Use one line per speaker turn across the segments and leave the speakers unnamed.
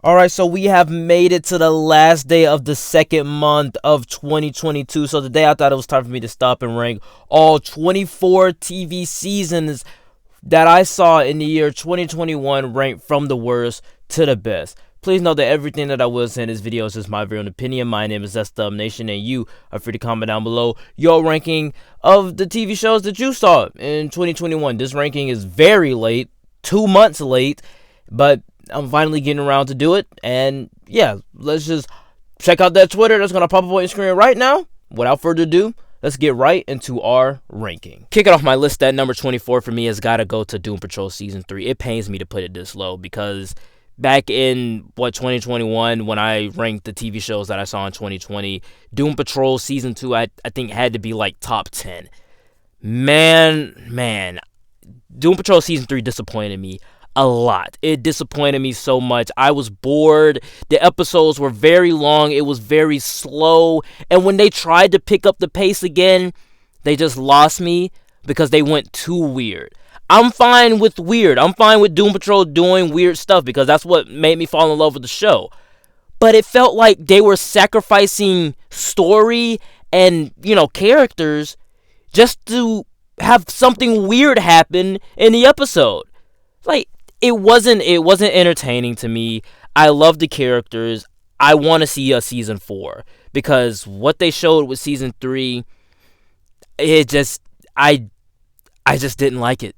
Alright, so we have made it to the last day of the second month of 2022. So today I thought it was time for me to stop and rank all 24 TV seasons that I saw in the year 2021, ranked from the worst to the best. Please note that everything that I will say in this video is just my very own opinion. My name is Nation, and you are free to comment down below your ranking of the TV shows that you saw in 2021. This ranking is very late, 2 months late, but I'm finally getting around to do it. And yeah, let's just check out that Twitter that's going to pop up on your screen right now. Without further ado, let's get right into our ranking. Kicking off my list at number 24 for me has got to go to Doom Patrol Season 3. It pains me to put it this low because back in, 2021, when I ranked the TV shows that I saw in 2020, Doom Patrol Season 2, I think had to be like top 10. Man, Doom Patrol Season 3 disappointed me a lot. It disappointed me so much. I was bored. The episodes were very long. It was very slow. And when they tried to pick up the pace again, they just lost me because they went too weird. I'm fine with weird. I'm fine with Doom Patrol doing weird stuff because that's what made me fall in love with the show. But it felt like they were sacrificing story and, characters just to have something weird happen in the episode. Like, it wasn't entertaining to me. I love the characters. I want to see a season 4 because what they showed with season 3, I just didn't like it.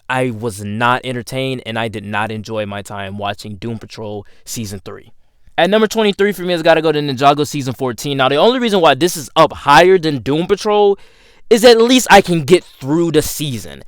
I was not entertained, and I did not enjoy my time watching Doom Patrol Season 3. At number 23 for me has got to go to Ninjago Season 14. Now, the only reason why this is up higher than Doom Patrol is at least I can get through the season.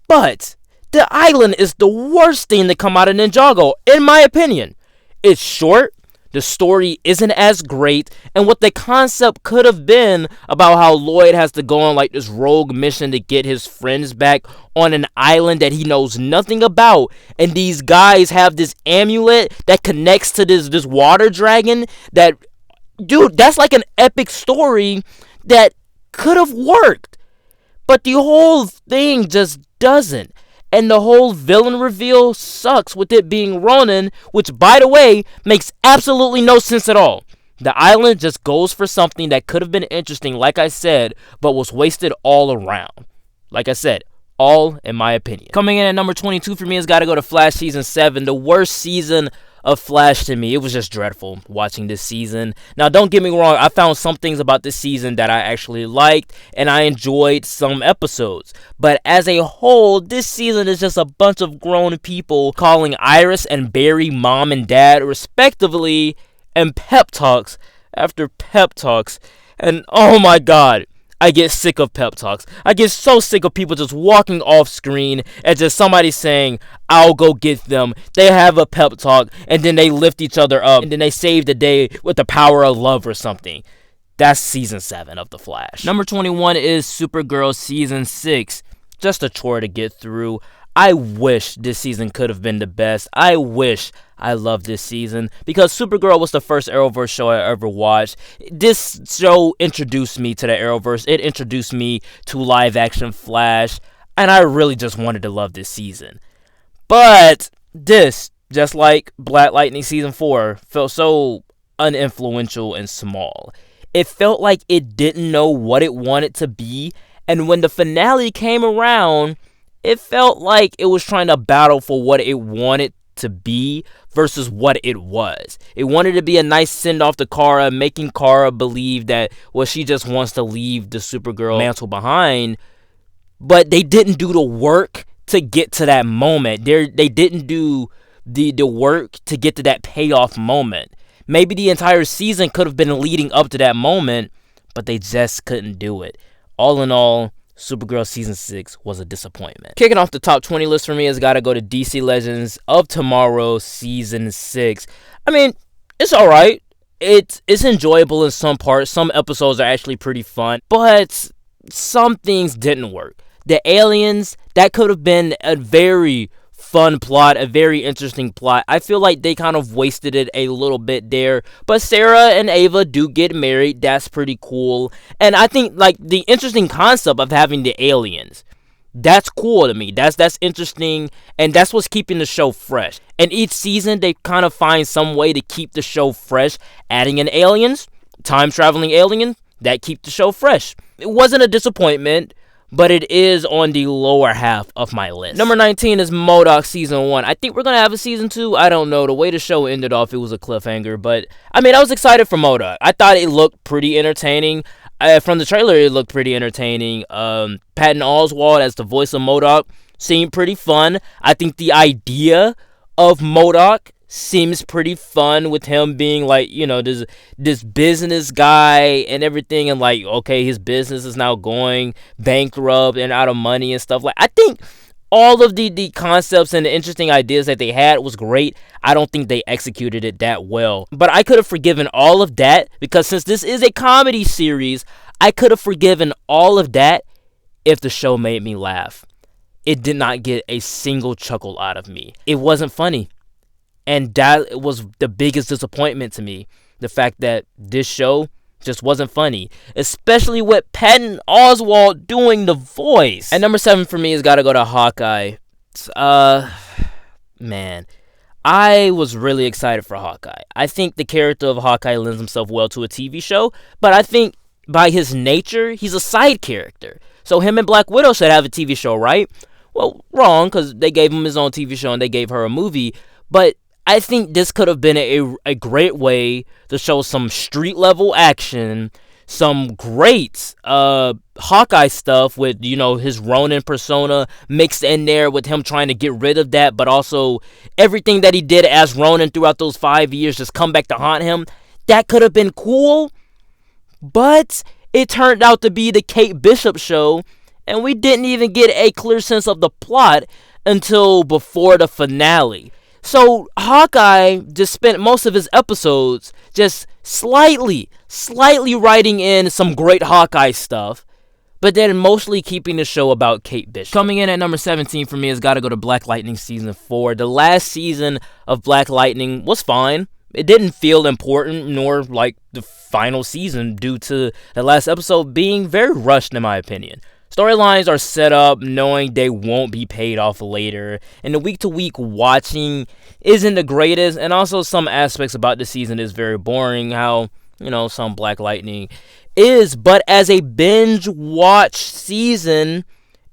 But the island is the worst thing to come out of Ninjago, in my opinion. It's short, the story isn't as great, and what the concept could have been about how Lois has to go on like this rogue mission to get his friends back on an island that he knows nothing about, and these guys have this amulet that connects to this water dragon that, dude, that's like an epic story that could have worked, but the whole thing just doesn't. And the whole villain reveal sucks with it being Ronin, which, by the way, makes absolutely no sense at all. The island just goes for something that could have been interesting, like I said, but was wasted all around. Like I said, all in my opinion. Coming in at number 22 for me has got to go to Flash Season 7, the worst season of Flash to me. It was just dreadful watching this season. Now, don't get me wrong, I found some things about this season that I actually liked, and I enjoyed some episodes. But as a whole, this season is just a bunch of grown people calling Iris and Barry mom and dad, respectively, and pep talks after pep talks. And oh my god, I get sick of pep talks. I get so sick of people just walking off screen and just somebody saying, I'll go get them. They have a pep talk and then they lift each other up and then they save the day with the power of love or something. That's Season 7 of The Flash. Number 21 is Supergirl Season 6. Just a chore to get through. I wish this season could have been the best. I wish I loved this season because Supergirl was the first Arrowverse show I ever watched. This show introduced me to the Arrowverse. It introduced me to live action Flash, and I really just wanted to love this season. But this, just like Black Lightning Season 4, felt so uninfluential and small. It felt like it didn't know what it wanted to be, and when the finale came around, it felt like it was trying to battle for what it wanted to be versus what it was. It wanted to be a nice send-off to Kara, making Kara believe that, well, she just wants to leave the Supergirl mantle behind, but they didn't do the work to get to that moment. They didn't do the work to get to that payoff moment. Maybe the entire season could have been leading up to that moment, but they just couldn't do it. All in all, Supergirl Season 6 was a disappointment. Kicking off the top 20 list for me has got to go to DC Legends of Tomorrow Season 6. I mean, it's alright. It's enjoyable in some parts. Some episodes are actually pretty fun. But some things didn't work. The aliens, that could have been a very fun plot, a very interesting plot. I feel like they kind of wasted it a little bit there, but Sarah and Ava do get married. That's pretty cool. And I think like the interesting concept of having the aliens, That's cool to me. That's interesting, and that's what's keeping the show fresh. And each season, they kind of find some way to keep the show fresh, adding in aliens, time-traveling alien, that keep the show fresh. It wasn't a disappointment, but it is on the lower half of my list. Number 19 is M.O.D.O.K. Season 1. I think we're going to have a Season 2. I don't know. The way the show ended off, it was a cliffhanger. But, I mean, I was excited for M.O.D.O.K. I thought it looked pretty entertaining. From the trailer, it looked pretty entertaining. Patton Oswalt as the voice of M.O.D.O.K. seemed pretty fun. I think the idea of M.O.D.O.K. seems pretty fun, with him being like, you know, this business guy and everything, and like, okay, his business is now going bankrupt and out of money and stuff. Like, I think all of the concepts and the interesting ideas that they had was great. I don't think they executed it that well. But I could have forgiven all of that, because since this is a comedy series, I could have forgiven all of that if the show made me laugh. It did not get a single chuckle out of me. It wasn't funny. And that was the biggest disappointment to me. The fact that this show just wasn't funny. Especially with Patton Oswalt doing the voice. And number 7 for me has got to go to Hawkeye. Man. I was really excited for Hawkeye. I think the character of Hawkeye lends himself well to a TV show. But I think by his nature, he's a side character. So him and Black Widow should have a TV show, right? Well, wrong, because they gave him his own TV show and they gave her a movie. But I think this could have been a great way to show some street-level action, some great Hawkeye stuff with, you know, his Ronin persona mixed in there with him trying to get rid of that, but also everything that he did as Ronin throughout those 5 years just come back to haunt him. That could have been cool, but it turned out to be the Kate Bishop show, and we didn't even get a clear sense of the plot until before the finale. So Hawkeye just spent most of his episodes just slightly writing in some great Hawkeye stuff, but then mostly keeping the show about Kate Bishop. Coming in at number 17 for me has got to go to Black Lightning Season 4. The last season of Black Lightning was fine. It didn't feel important, nor like the final season, due to the last episode being very rushed, in my opinion. Storylines are set up knowing they won't be paid off later, and the week-to-week watching isn't the greatest, and also some aspects about the season is very boring, how, you know, some Black Lightning is, but as a binge-watch season,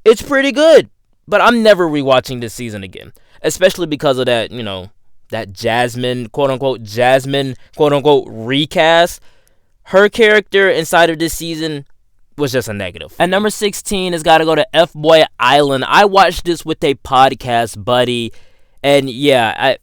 it's pretty good. But I'm never rewatching this season again, especially because of that, you know, that Jasmine, quote-unquote, recast. Her character inside of this season was just a negative. At number 16 has got to go to FBOY Island. I watched this with a podcast buddy, and yeah,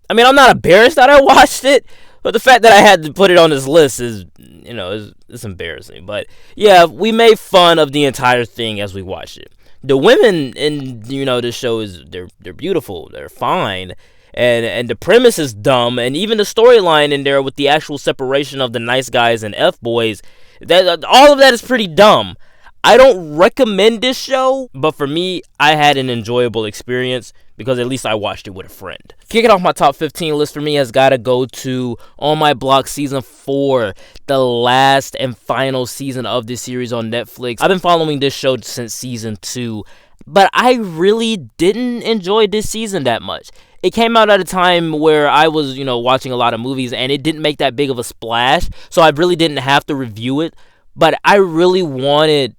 I mean, I'm not embarrassed that I watched it, but the fact that I had to put it on this list is, you know, it's embarrassing. But yeah, we made fun of the entire thing as we watched it. The women in, you know, this show they're beautiful, they're fine. And the premise is dumb, and even the storyline in there with the actual separation of the nice guys and F-boys, that all of that is pretty dumb. I don't recommend this show, but for me, I had an enjoyable experience because at least I watched it with a friend. Kicking off my top 15 list for me has got to go to On My Block Season 4, the last and final season of this series on Netflix. I've been following this show since Season 2, but I really didn't enjoy this season that much. It came out at a time where I was, you know, watching a lot of movies, and it didn't make that big of a splash, so I really didn't have to review it, but I really wanted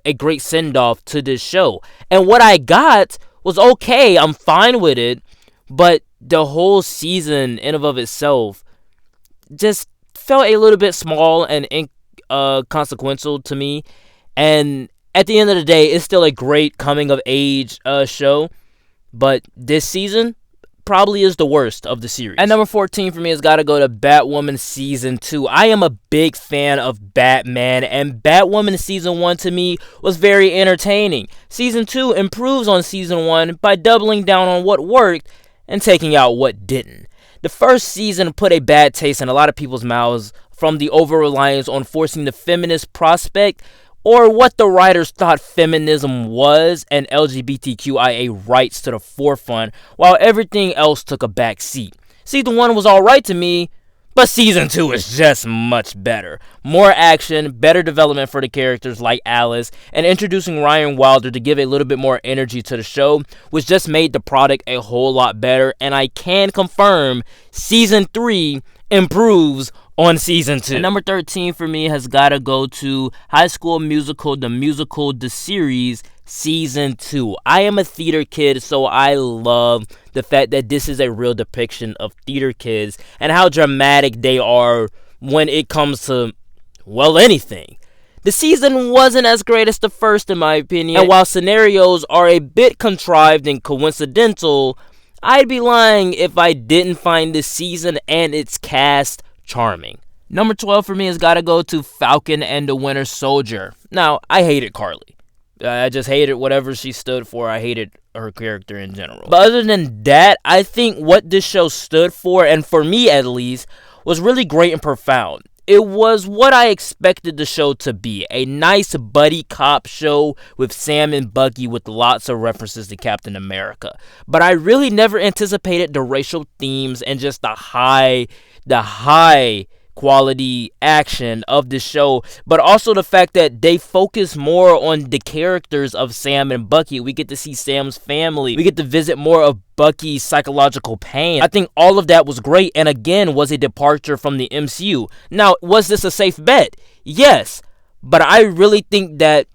a great send-off to this show. And what I got was okay, I'm fine with it, but the whole season in and of itself just felt a little bit small and inconsequential to me. And at the end of the day, it's still a great coming-of-age show, but this season probably is the worst of the series. At number 14 for me has got to go to Batwoman Season 2. I am a big fan of Batman, and Batwoman Season 1 to me was very entertaining. Season 2 improves on Season 1 by doubling down on what worked and taking out what didn't. The first season put a bad taste in a lot of people's mouths from the over-reliance on forcing the feminist prospect, or what the writers thought feminism was, and LGBTQIA rights to the forefront, while everything else took a back seat. Season 1 was alright to me, But season 2 is just much better. More action, better development for the characters like Alice, and introducing Ryan Wilder to give a little bit more energy to the show, which just made the product a whole lot better. And I can confirm season 3 improves on season 2. And number 13 for me has got to go to High School Musical, the series, season 2. I am a theater kid, so I love the fact that this is a real depiction of theater kids and how dramatic they are when it comes to, well, anything. The season wasn't as great as the first, in my opinion, and while scenarios are a bit contrived and coincidental, I'd be lying if I didn't find this season and its cast charming. Number 12 for me has got to go to Falcon and the Winter Soldier. Now, I hated Carly. I just hated whatever she stood for. I hated her character in general. But other than that, I think what this show stood for, and for me at least, was really great and profound. It was what I expected the show to be. A nice buddy cop show with Sam and Bucky with lots of references to Captain America. But I really never anticipated the racial themes and just the high quality action of the show, but also the fact that they focus more on the characters of Sam and Bucky. We get to see Sam's family. We get to visit more of Bucky's psychological pain. I think all of that was great, and again, was a departure from the MCU. Now, was this a safe bet? Yes, but I really think that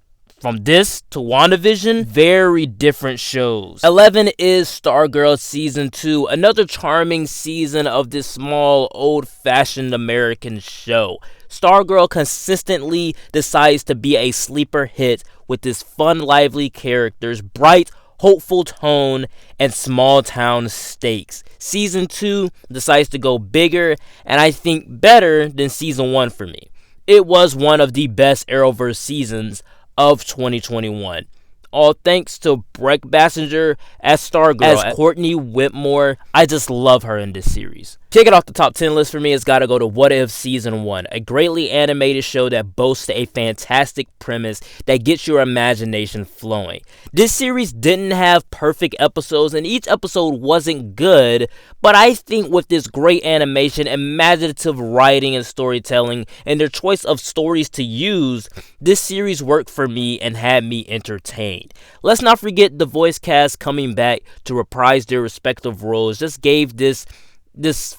from this to WandaVision, very different shows. 11 is Stargirl Season 2, another charming season of this small, old-fashioned American show. Stargirl consistently decides to be a sleeper hit with its fun, lively characters, bright, hopeful tone, and small-town stakes. Season 2 decides to go bigger, and I think better than Season 1 for me. It was one of the best Arrowverse seasons of 2021. All thanks to Brec Bassinger as Stargirl, as Courtney Whitmore. I just love her in this series. Kicking off the top 10 list for me has got to go to What If Season 1, a greatly animated show that boasts a fantastic premise that gets your imagination flowing. This series didn't have perfect episodes, and each episode wasn't good, but I think with this great animation, imaginative writing and storytelling, and their choice of stories to use, this series worked for me and had me entertained. Let's not forget the voice cast coming back to reprise their respective roles just gave this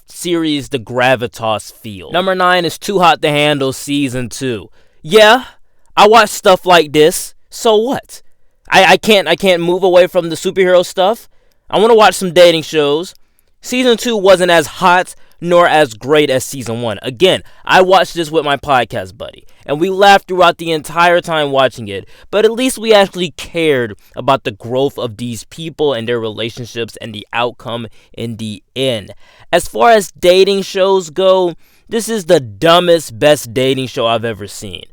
series the gravitas feel. Number 9 is Too Hot to Handle Season 2. Yeah, I watch stuff like this, so what? I can't move away from the superhero stuff. I want to watch some dating shows. Season 2 wasn't as hot nor as great as Season 1. Again, I watched this with my podcast buddy, and we laughed throughout the entire time watching it, but at least we actually cared about the growth of these people and their relationships and the outcome in the end. As far as dating shows go, this is the dumbest, best dating show I've ever seen.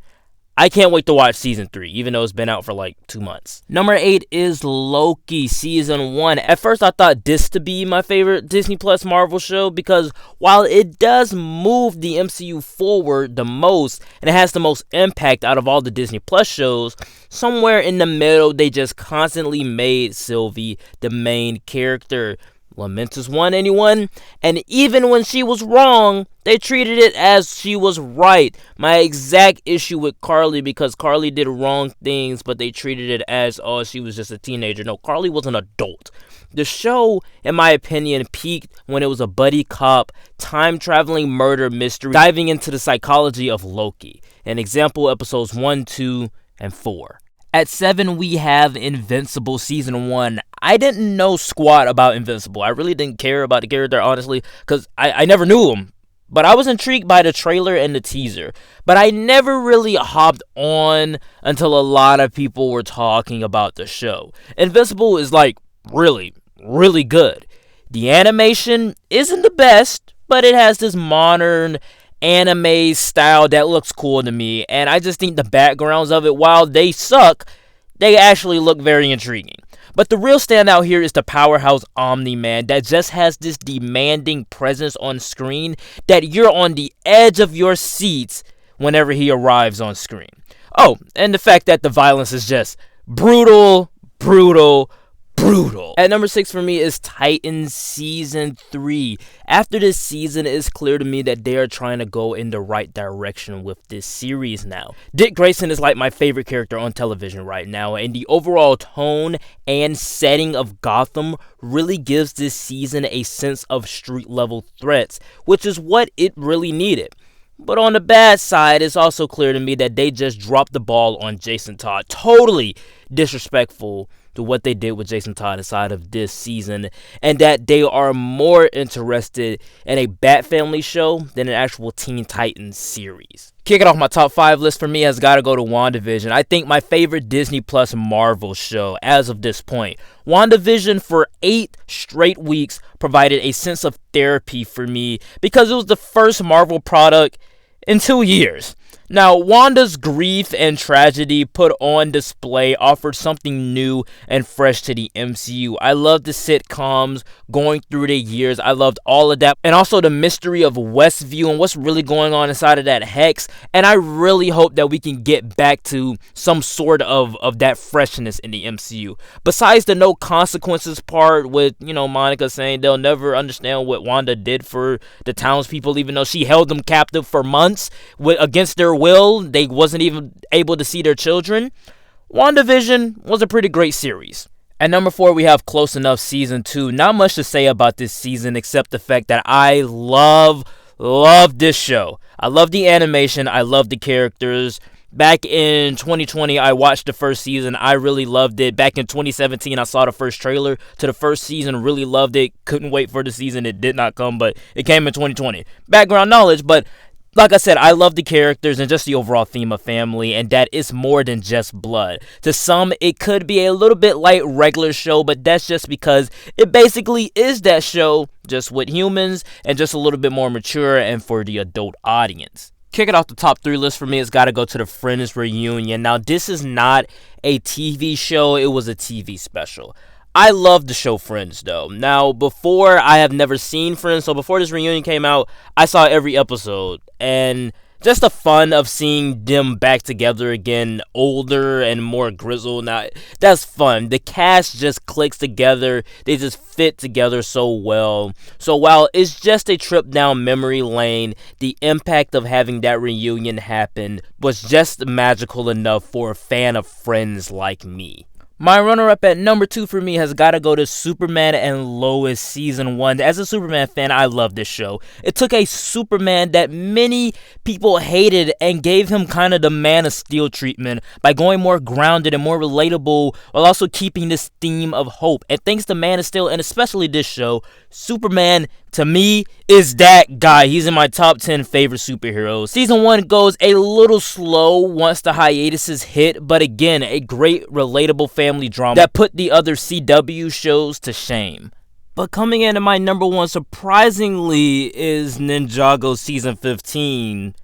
I can't wait to watch Season 3, even though it's been out for like 2 months. Number 8 is Loki Season 1. At first, I thought this to be my favorite Disney Plus Marvel show because while it does move the MCU forward the most and it has the most impact out of all the Disney Plus shows, somewhere in the middle, they just constantly made Sylvie the main character. Lamentous one, anyone? And even when she was wrong, they treated it as she was right. My exact issue with Carly, because Carly did wrong things, but they treated it as, oh, she was just a teenager. No, Carly was an adult. The show, in my opinion, peaked when it was a buddy cop, time-traveling murder mystery, diving into the psychology of Loki. An example, episodes 1, 2, and 4. At 7, we have Invincible Season 1. I didn't know squat about Invincible. I really didn't care about the character, honestly, because I never knew him. But I was intrigued by the trailer and the teaser. But I never really hopped on until a lot of people were talking about the show. Invincible is like really, really good. The animation isn't the best, but it has this modern anime style that looks cool to me, and I just think the backgrounds of it, while they suck, they actually look very intriguing. But the real standout here is the powerhouse Omni-Man that just has this demanding presence on screen that you're on the edge of your seats whenever he arrives on screen. Oh, and the fact that the violence is just brutal, brutal. At number 6 for me is Titans Season 3. After this season, it's clear to me that they are trying to go in the right direction with this series now. Dick Grayson is like my favorite character on television right now, and the overall tone and setting of Gotham really gives this season a sense of street-level threats, which is what it really needed. But on the bad side, it's also clear to me that they just dropped the ball on Jason Todd. Totally disrespectful to what they did with Jason Todd inside of this season, and that they are more interested in a Bat Family show than an actual Teen Titans series. Kicking off my top 5 list for me has got to go to WandaVision. I think my favorite Disney Plus Marvel show as of this point. WandaVision for 8 straight weeks provided a sense of therapy for me because it was the first Marvel product in 2 years. Now, Wanda's grief and tragedy put on display offered something new and fresh to the MCU. I loved the sitcoms going through the years. I loved all of that. And also the mystery of Westview and what's really going on inside of that hex. And I really hope that we can get back to some sort of that freshness in the MCU. Besides the no consequences part with, Monica saying they'll never understand what Wanda did for the townspeople, even though she held them captive for months against their will. They wasn't even able to see their children. WandaVision was a pretty great series. At number 4, we have Close Enough Season 2. Not much to say about this season except the fact that I love this show. I love the animation. I love the characters. Back in 2020, I watched the first season. I really loved it. Back in 2017, I saw the first trailer to the first season. Really loved it. Couldn't wait for the season. It did not come, but it came in 2020. Background knowledge, but like I said, I love the characters and just the overall theme of family, and that it's more than just blood. To some, it could be a little bit like regular show, but that's just because it basically is that show, just with humans, and just a little bit more mature and for the adult audience. Kicking off the top 3 list for me, it's got to go to the Friends reunion. Now, this is not a TV show, it was a TV special. I love the show Friends, though. Now, before, I have never seen Friends, so before this reunion came out, I saw every episode, and just the fun of seeing them back together again, older and more grizzled. Now, that's fun. The cast just clicks together. They just fit together so well. So while it's just a trip down memory lane, the impact of having that reunion happen was just magical enough for a fan of Friends like me. My runner-up at number 2 for me has got to go to Superman and Lois Season 1. As a Superman fan, I love this show. It took a Superman that many people hated and gave him kind of the Man of Steel treatment by going more grounded and more relatable while also keeping this theme of hope. And thanks to Man of Steel, and especially this show, Superman, to me, is that guy. He's in my top 10 favorite superheroes. Season 1 goes a little slow once the hiatuses hit, but again, a great relatable family drama that put the other CW shows to shame. But coming in at my number 1, surprisingly, is Ninjago Season 15,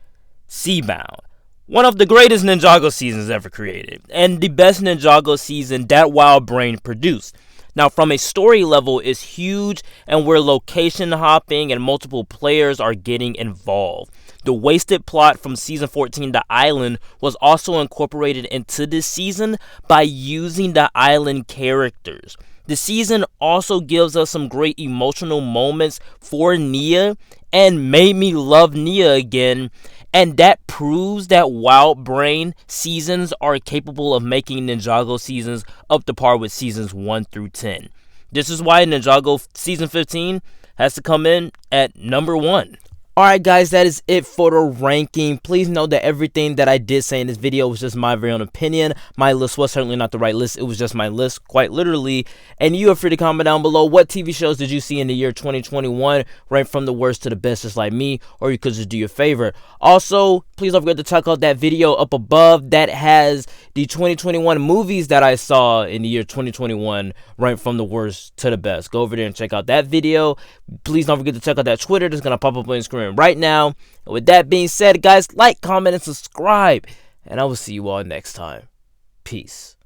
Seabound. One of the greatest Ninjago seasons ever created, and the best Ninjago season that Wild Brain produced. Now, from a story level, it's huge, and where location hopping and multiple players are getting involved. The wasted plot from Season 14, The Island, was also incorporated into this season by using the island characters. The season also gives us some great emotional moments for Nia, and made me love Nia again. And that proves that Wild Brain seasons are capable of making Ninjago seasons up to par with seasons 1 through 10. This is why Ninjago Season 15 has to come in at number 1. Alright guys, that is it for the ranking. Please know that everything that I did say in this video was just my very own opinion. My list was certainly not the right list. It was just my list, quite literally. And you are free to comment down below what TV shows did you see in the year 2021, ranked from the worst to the best just like me, or you could just do your favorite. Also, please don't forget to check out that video up above that has the 2021 movies that I saw in the year 2021, ranked from the worst to the best. Go over there and check out that video. Please don't forget to check out that Twitter that's going to pop up on the screen right now. And with that being said, guys, like, comment, and subscribe, and I will see you all next time. Peace.